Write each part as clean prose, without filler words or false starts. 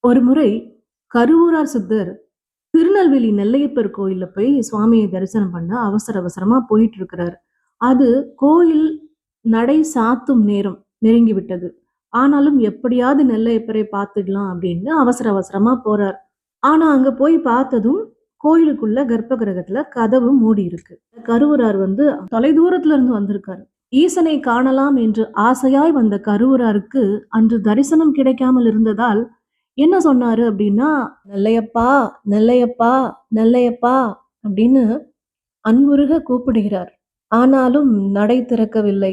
ஒரு முறை கருவூரார் சித்தர் திருநெல்வேலி நெல்லையப்பர் கோயில்ல போய் சுவாமியை தரிசனம் பண்ண அவசர அவசரமா போயிட்டு இருக்கிறாரு. அது கோயில் நடை சாத்தும் நேரம் நெருங்கி விட்டது. ஆனாலும் எப்படியாவது நெல்லையப்பரை பார்த்துடலாம் அப்படின்னு அவசர அவசரமா போறார். ஆனா அங்க போய் பார்த்ததும் கோயிலுக்குள்ள கர்ப்ப கிரகத்துல கதவு மூடி இருக்கு. கருவூரார் தொலைதூரத்துல இருந்து வந்திருக்காரு. ஈசனை காணலாம் என்று ஆசையாய் வந்த கருவூராருக்கு அன்று தரிசனம் கிடைக்காமல் இருந்ததால் என்ன சொன்னாரு அப்படின்னா, "நெல்லையப்பா, நெல்லையப்பா, நெல்லையப்பா" அப்படின்னு அன்புருக கூப்பிடுகிறார். ஆனாலும் நடை திறக்கவில்லை.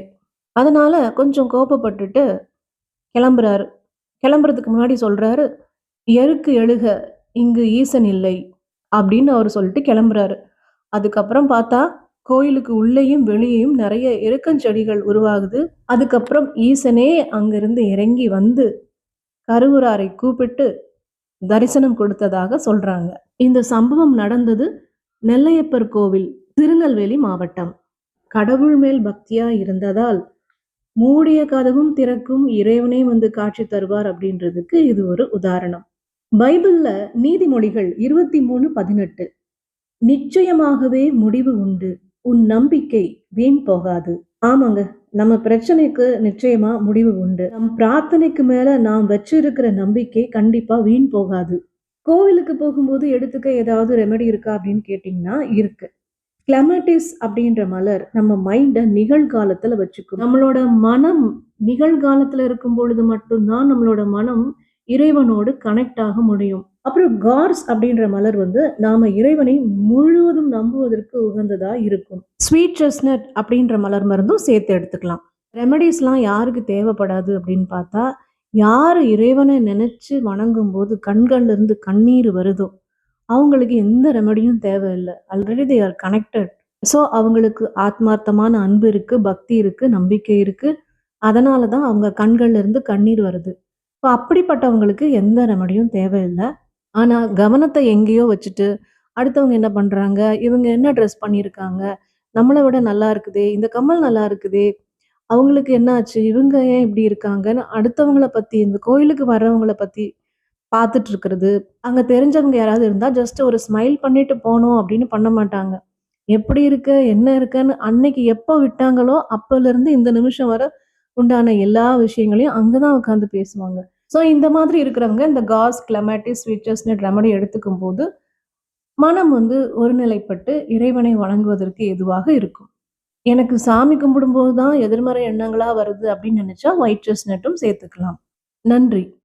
அதனால கொஞ்சம் கோபப்பட்டுட்டு கிளம்புறாரு. கிளம்புறதுக்கு முன்னாடி சொல்றாரு, "எருக்கு எழுக, இங்கு ஈசன் இல்லை" அப்படின்னு அவரு சொல்லிட்டு கிளம்புறாரு. அதுக்கப்புறம் பார்த்தா, கோயிலுக்கு உள்ளேயும் வெளியேயும் நெறைய எருக்கஞ்செடிகள் உருவாகுது. அதுக்கப்புறம் ஈசனே அங்கிருந்து இறங்கி வந்து கருவூராரை கூப்பிட்டு தரிசனம் கொடுத்ததாக சொல்றாங்க. இந்த சம்பவம் நடந்தது நெல்லையப்பர் கோவில், திருநெல்வேலி மாவட்டம். கடவுள் மேல் பக்தியா இருந்ததால் மூடிய கதவும் திறக்கும், இறைவனே வந்து காட்சி தருவார் அப்படின்றதுக்கு இது ஒரு உதாரணம். பைபிள்ல நீதிமொழிகள் 23:18 நிச்சயமாகவே முடிவு உண்டு, உன் நம்பிக்கை வீண் போகாது. ஆமாங்க, நம்ம பிரச்சனைக்கு நிச்சயமா முடிவு உண்டு. நம் பிரார்த்தனைக்கு மேல நாம் வச்சிருக்கிற நம்பிக்கை கண்டிப்பா வீண் போகாது. கோவிலுக்கு போகும்போது எடுத்துக்க ஏதாவது ரெமெடி இருக்கா அப்படின்னு கேட்டீங்கன்னா இருக்கு. கிளெமட்டிஸ் அப்படின்ற மலர் நம்ம மைண்ட நிகழ்காலத்துல வச்சுக்கும். நம்மளோட மனம் நிகழ்காலத்துல இருக்கும் பொழுது மட்டும்தான் நம்மளோட மனம் இறைவனோடு கனெக்ட் ஆக முடியும். அப்புறம் கார்ஸ் அப்படின்ற மலர் நாம இறைவனை முழுவதும் நம்புவதற்கு உகந்ததா இருக்கும். ஸ்வீட் செஸ்னட் அப்படின்ற மலர் மருந்தும் சேர்த்து எடுத்துக்கலாம். ரெமடிஸ்லாம் யாருக்கு தேவைப்படாது அப்படின்னு பார்த்தா, யாரு இறைவனை நினைச்சு வணங்கும் போது கண்கள்ல இருந்து கண்ணீர் வருதோ அவங்களுக்கு எந்த ரெமடியும் தேவையில்லை. Already they are connected. So அவங்களுக்கு ஆத்மார்த்தமான அன்பு இருக்கு, பக்தி இருக்கு, நம்பிக்கை இருக்கு. அதனால தான் அவங்க கண்கள்ல இருந்து கண்ணீர் வருது. இப்போ அப்படிப்பட்டவங்களுக்கு எந்த ரெமடியும் தேவையில்லை. ஆனா கவனத்தை எங்கேயோ வச்சுட்டு அடுத்தவங்க என்ன பண்றாங்க, இவங்க என்ன ட்ரெஸ் பண்ணியிருக்காங்க, நம்மளை விட நல்லா இருக்குதே, இந்த கம்மல் நல்லா இருக்குதே, அவங்களுக்கு என்ன ஆச்சு, இவங்க ஏன் இப்படி இருக்காங்கன்னு அடுத்தவங்கள பத்தி, இந்த கோயிலுக்கு வர்றவங்கள பத்தி பார்த்துட்டு இருக்கிறது. அங்க தெரிஞ்சவங்க யாராவது இருந்தா ஜஸ்ட் ஒரு ஸ்மைல் பண்ணிட்டு போனோம் அப்படின்னு பண்ண மாட்டாங்க. எப்படி இருக்க? என்ன இருக்கன்னு அன்னைக்கு எப்போ விட்டாங்களோ, அப்போலருந்து இந்த நிமிஷம் வர உண்டான எல்லா விஷயங்களையும் அங்க தான் உட்காந்து பேசுவாங்க. ஸோ இந்த மாதிரி இருக்கிறவங்க இந்த காஸ், கிளெமாட்டிஸ், ஸ்வீட் செஸ்னட் ரெமடி எடுத்துக்கும்போது, மனம் ஒருநிலைப்பட்டு இறைவனை வணங்குவதற்கு ஏதுவாக இருக்கும். எனக்கு சாமி கும்பிடும்போது தான் எதிர்மறை எண்ணங்களா வருது அப்படின்னு நினைச்சா ஒயிட் செஸ்னட்டும் சேர்த்துக்கலாம். நன்றி.